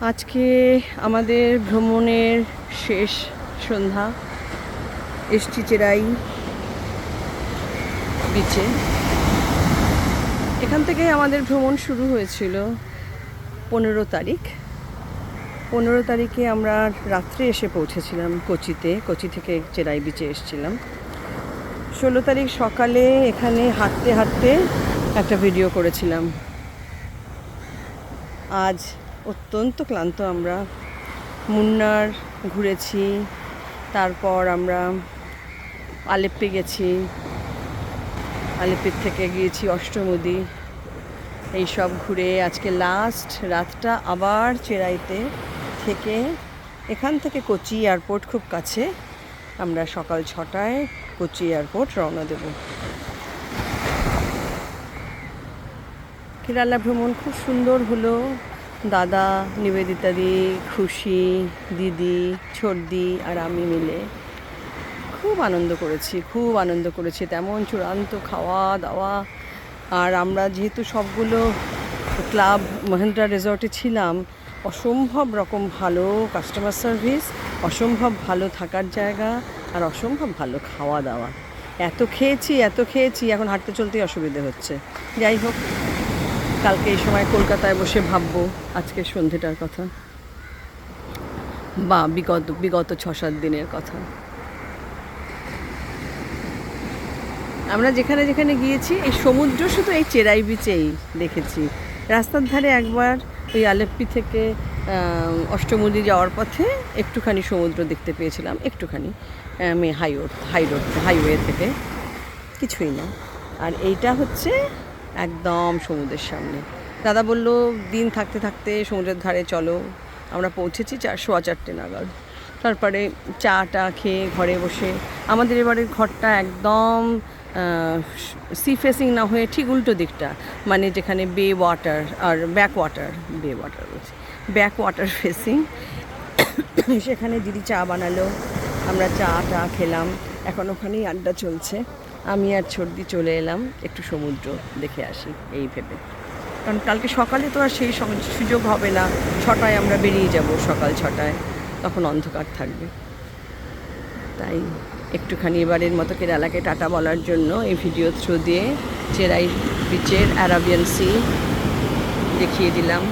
আজকে আমাদের ভ্রমণের শেষ সন্ধ্যা। এসছি চেরাই বিচে। এখান থেকে আমাদের ভ্রমণ শুরু হয়েছিল 15 তারিখ। 15 তারিখে আমরা রাত্রে এসে পৌঁছেছিলাম কোচিতে। কোচি থেকে চেরাই বিচে এসেছিলাম। 16 তারিখ সকালে এখানে হাঁটতে হাঁটতে একটা ভিডিও করেছিলাম। আজ অত্যন্ত ক্লান্ত আমরা। মুন্নার ঘুরেছি, তারপর আমরা আলেপ্পি গেছি, আলেপ্পির থেকে গিয়েছি অষ্টমুদি। এইসব ঘুরে আজকে লাস্ট রাতটা আবার চেরাইতে থেকে এখান থেকে কোচি এয়ারপোর্ট খুব কাছে। আমরা সকাল 6টায় কোচি এয়ারপোর্ট রওনা দেব। কেরালা ভ্রমণ খুব সুন্দর হলো। দাদা, নিবেদিতাদি, খুশি, দিদি, ছোটদি আর আমি মিলে খুব আনন্দ করেছি। তেমন চূড়ান্ত খাওয়া দাওয়া। আর আমরা যেহেতু সবগুলো ক্লাব মহেন্দ্রা রিসর্টে ছিলাম, অসম্ভব রকম ভালো কাস্টমার সার্ভিস, অসম্ভব ভালো থাকার জায়গা, আর অসম্ভব ভালো খাওয়া দাওয়া। এত খেয়েছি এখন হাঁটতে চলতেই অসুবিধে হচ্ছে। যাই হোক, কালকে এই সময় কলকাতায় বসে ভাববো আজকের সন্ধেটার কথা, বা বিগত 6-7 দিনের কথা। আমরা যেখানে যেখানে গিয়েছি এই সমুদ্র শুধু এই চেরাই বিচেই দেখেছি। রাস্তার ধারে একবার ওই আলেপ্পি থেকে অষ্টমুদি যাওয়ার পথে একটুখানি সমুদ্র দেখতে পেয়েছিলাম, একটুখানি হাইওয়ে থেকে, কিছুই না। আর এইটা হচ্ছে একদম সমুদ্রের সামনে। দাদা বলল দিন থাকতে থাকতে সমুদ্রের ধারে চলো। আমরা পৌঁছেছি 4:15 নাগাদ। তারপরে চাটা খেয়ে ঘরে বসে, আমাদের এবারের ঘরটা একদম সি ফেসিং না হয়ে ঠিক উল্টো দিকটা, মানে যেখানে বে ওয়াটার আর ব্যাক ওয়াটার ফেসিং। সেখানে দিদি চা বানালো, আমরা চাটা খেলাম। এখন ওখানেই আড্ডা চলছে। আমি আর ছোটদি চলে এলাম একটু সমুদ্র দেখে আসি এই ভেবে, কারণ কালকে সকালে তো আর সেই সুযোগ হবে না। 6টায় আমরা বেরিয়ে যাব, সকাল 6টায়, তখন অন্ধকার থাকবে। তাই একটুখানি এবারের মতো কেরালাকে টাটা বলার জন্য এই ভিডিও থ্রু দিয়ে চেরাই বিচের অ্যারাবিয়ান সি দেখিয়ে দিলাম।